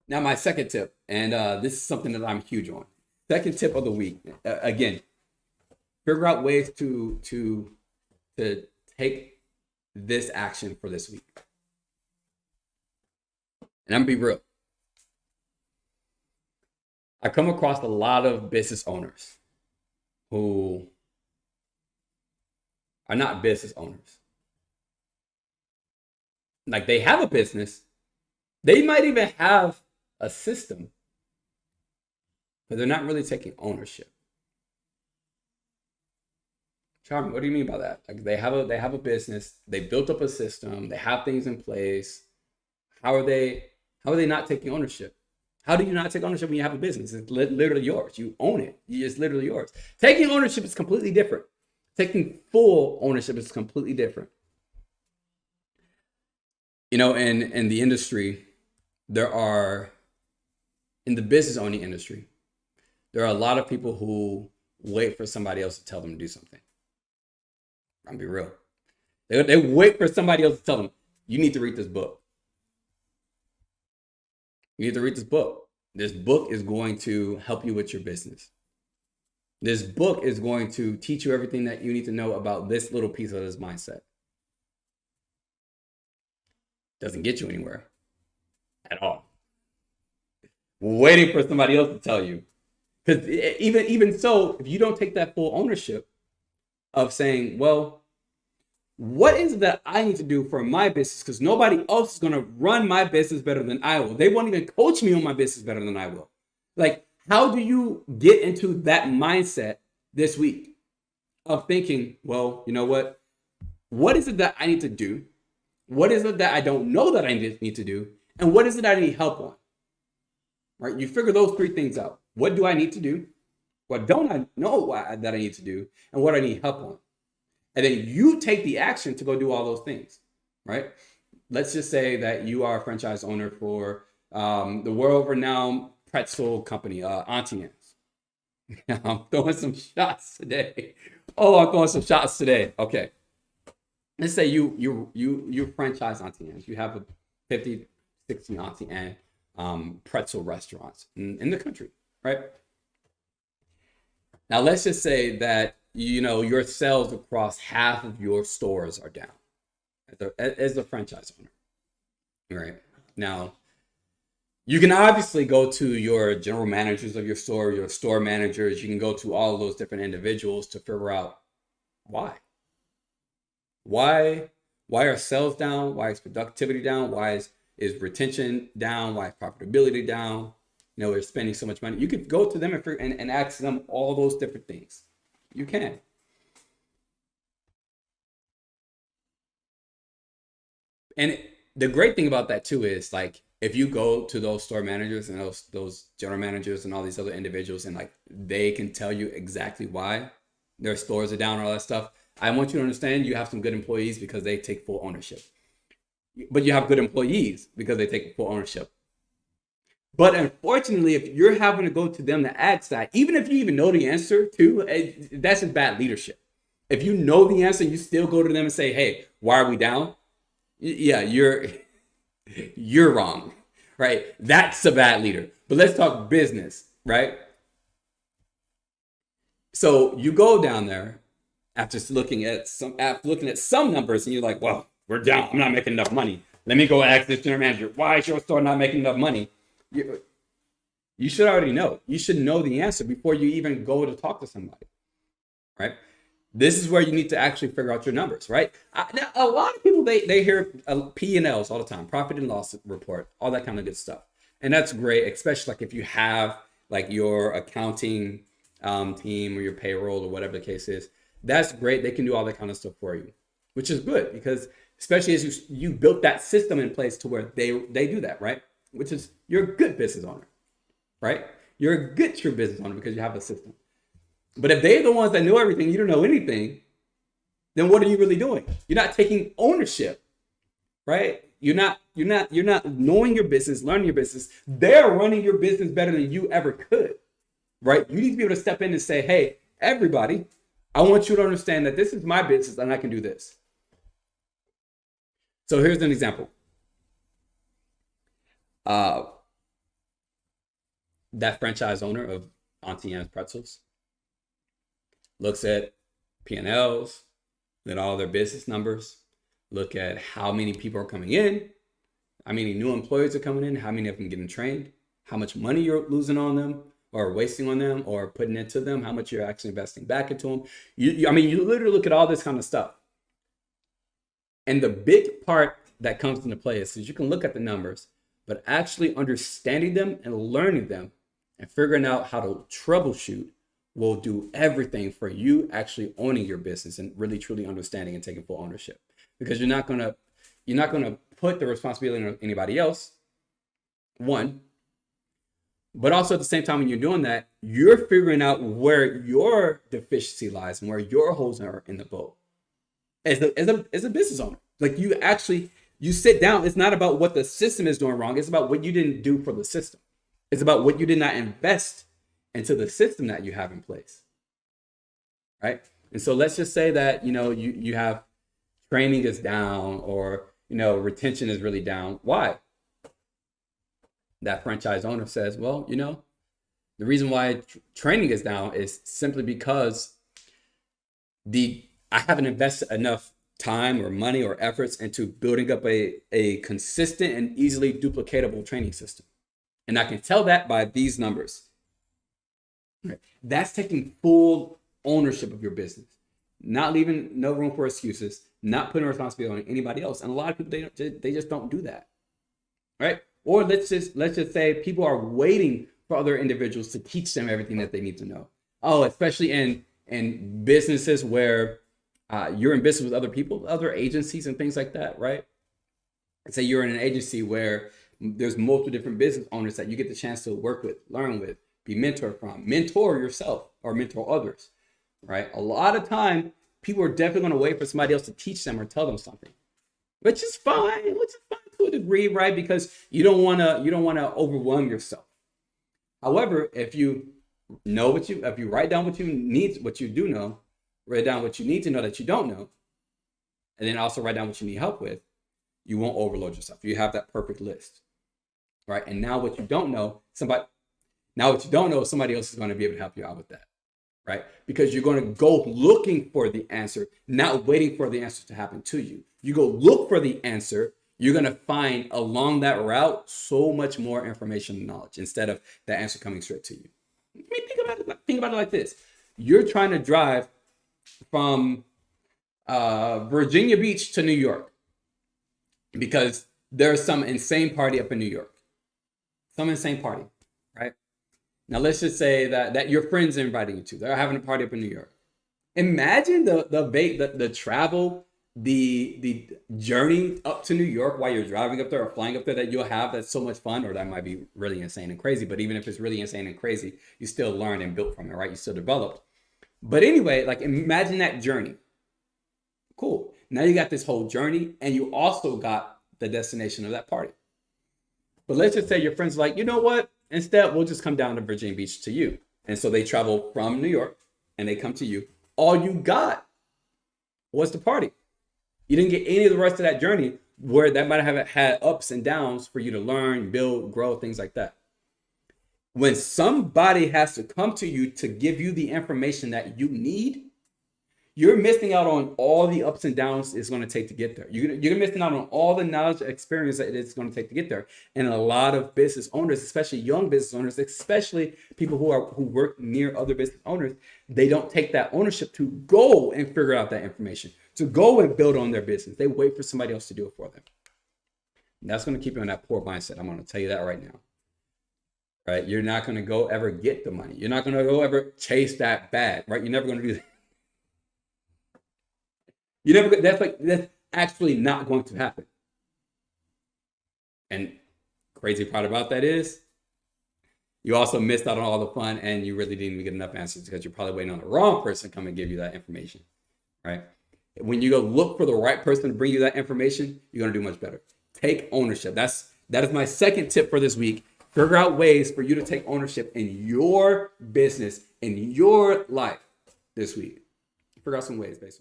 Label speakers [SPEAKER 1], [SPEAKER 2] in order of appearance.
[SPEAKER 1] Now, my second tip, and this is something that I'm huge on. Second tip of the week. Again, figure out ways to take this action for this week. And I'm gonna be real. I come across a lot of business owners who are not business owners. Like they have a business, they might even have a system, but they're not really taking ownership. Charm, what do you mean by that? Like they have a business, they built up a system, they have things in place. How are they not taking ownership? How do you not take ownership when you have a business? It's literally yours. You own it. It's literally yours. Taking ownership is completely different. Taking full ownership is completely different. In the industry, there are in the business owning industry, there are a lot of people who wait for somebody else to tell them to do something. I'm gonna be real. They wait for somebody else to tell them, you need to read this book. You need to read this book. This book is going to help you with your business. This book is going to teach you everything that you need to know about this little piece of this mindset. Doesn't get you anywhere at all. Waiting for somebody else to tell you. Because even so, if you don't take that full ownership of saying, well, what is it that I need to do for my business? Because nobody else is going to run my business better than I will. They won't even coach me on my business better than I will. Like, how do you get into that mindset this week of thinking, well, you know what? What is it that I need to do? What is it that I don't know that I need to do? And what is it I need help on? Right? You figure those three things out. What do I need to do? What don't I know that I need to do? And what I need help on? And then you take the action to go do all those things, right? Let's just say that you are a franchise owner for the world-renowned pretzel company, Auntie Anne's. I'm throwing some shots today. Oh, I'm throwing some shots today. Okay. Let's say you franchise Auntie Anne's. You have a 50, 60 Auntie Anne pretzel restaurants in the country, right? Now, let's just say that your sales across half of your stores are down as a franchise owner, right? Now, you can obviously go to your general managers of your store managers. You can go to all of those different individuals to figure out why. Why are sales down? Why is productivity down? Why is retention down? Why is profitability down? We're spending so much money. You could go to them and ask them all those different things. You can. And the great thing about that too is, like, if you go to those store managers and those general managers and all these other individuals, and like they can tell you exactly why their stores are down and all that stuff. I want you to understand you have some good employees because they take full ownership. But you have good employees because they take full ownership. But unfortunately, if you're having to go to them to ask that, even if you even know the answer to, that's just bad leadership. If you know the answer, you still go to them and say, hey, why are we down? Yeah, you're wrong, right? That's a bad leader. But let's talk business, right? So you go down there after looking at some numbers, and you're like, well, we're down. I'm not making enough money. Let me go ask this general manager, why is your store not making enough money? You should already know. You should know the answer before you even go to talk to somebody, right? This is where you need to actually figure out your numbers, right? Now, a lot of people, they hear P&Ls all the time, profit and loss report, all that kind of good stuff. And that's great, especially like if you have like your accounting team or your payroll or whatever the case is. That's great. They can do all that kind of stuff for you, which is good because especially as you built that system in place to where they do that, right? Which is, you're a good business owner, right? You're a good true business owner because you have a system. But if they're the ones that know everything, you don't know anything, then what are you really doing? You're not taking ownership, right? You're not knowing your business, learning your business. They're running your business better than you ever could, right? You need to be able to step in and say, hey, everybody, I want you to understand that this is my business and I can do this. So here's an example. that franchise owner of Auntie Anne's Pretzels looks at P&Ls, then all their business numbers, look at how many people are coming in, how many new employees are coming in, how many of them getting trained, how much money you're losing on them or wasting on them or putting into them, how much you're actually investing back into them. I mean, you literally look at all this kind of stuff. And the big part that comes into play is you can look at the numbers, but actually understanding them and learning them and figuring out how to troubleshoot will do everything for you actually owning your business and really truly understanding and taking full ownership. Because you're not gonna put the responsibility on anybody else, one, but also at the same time when you're doing that, you're figuring out where your deficiency lies and where your holes are in the boat as a business owner. Like you sit down, it's not about what the system is doing wrong, it's about what you didn't do for the system. It's about what you did not invest into the system that you have in place, right? And so let's just say that, you have training is down or, retention is really down. Why? That franchise owner says, well, the reason why training is down is simply because I haven't invested enough time or money or efforts into building up a consistent and easily duplicatable training system. And I can tell that by these numbers. Right. That's taking full ownership of your business, not leaving no room for excuses, not putting responsibility on anybody else. And a lot of people, they just don't do that, right? Or let's just say people are waiting for other individuals to teach them everything that they need to know. Oh, especially in businesses where you're in business with other people, other agencies and things like that, right? Say you're in an agency where there's multiple different business owners that you get the chance to work with, learn with, be mentored from, mentor yourself or mentor others, right? A lot of time, people are definitely going to wait for somebody else to teach them or tell them something, which is fine to a degree, right? Because you don't want to overwhelm yourself. However, if you write down what you do know, write down what you need to know that you don't know, and then also write down what you need help with, you won't overload yourself. You have that perfect list, right? And now what you don't know, somebody else is going to be able to help you out with that, right? Because you're going to go looking for the answer, not waiting for the answer to happen to you. You go look for the answer. You're going to find along that route so much more information and knowledge instead of the answer coming straight to you. I mean, think about it like this. You're trying to drive from Virginia Beach to New York because there's some insane party up in New York. Some insane party, right? Now, let's just say that your friends are inviting you to. They're having a party up in New York. Imagine the travel, the journey up to New York while you're driving up there or flying up there that you'll have. That's so much fun, or that might be really insane and crazy. But even if it's really insane and crazy, you still learn and built from it, right? You still developed. But anyway, like imagine that journey. Cool. Now you got this whole journey and you also got the destination of that party. But let's just say your friends are like, you know what? Instead, we'll just come down to Virginia Beach to you. And so they travel from New York and they come to you. All you got was the party. You didn't get any of the rest of that journey where that might have had ups and downs for you to learn, build, grow, things like that. When somebody has to come to you to give you the information that you need, you're missing out on all the ups and downs it's going to take to get there. You're missing out on all the knowledge and experience that it's going to take to get there. And a lot of business owners, especially young business owners, especially people who work near other business owners, they don't take that ownership to go and figure out that information, to go and build on their business. They wait for somebody else to do it for them. And that's going to keep you in that poor mindset. I'm going to tell you that right now. Right? You're not going to go ever get the money. You're not going to go ever chase that bag, right? You're never going to do that. That's actually not going to happen. And crazy part about that is you also missed out on all the fun and you really didn't even get enough answers because you're probably waiting on the wrong person to come and give you that information, right? When you go look for the right person to bring you that information, you're going to do much better. Take ownership. That is my second tip for this week. Figure out ways for you to take ownership in your business, in your life this week. Figure out some ways based on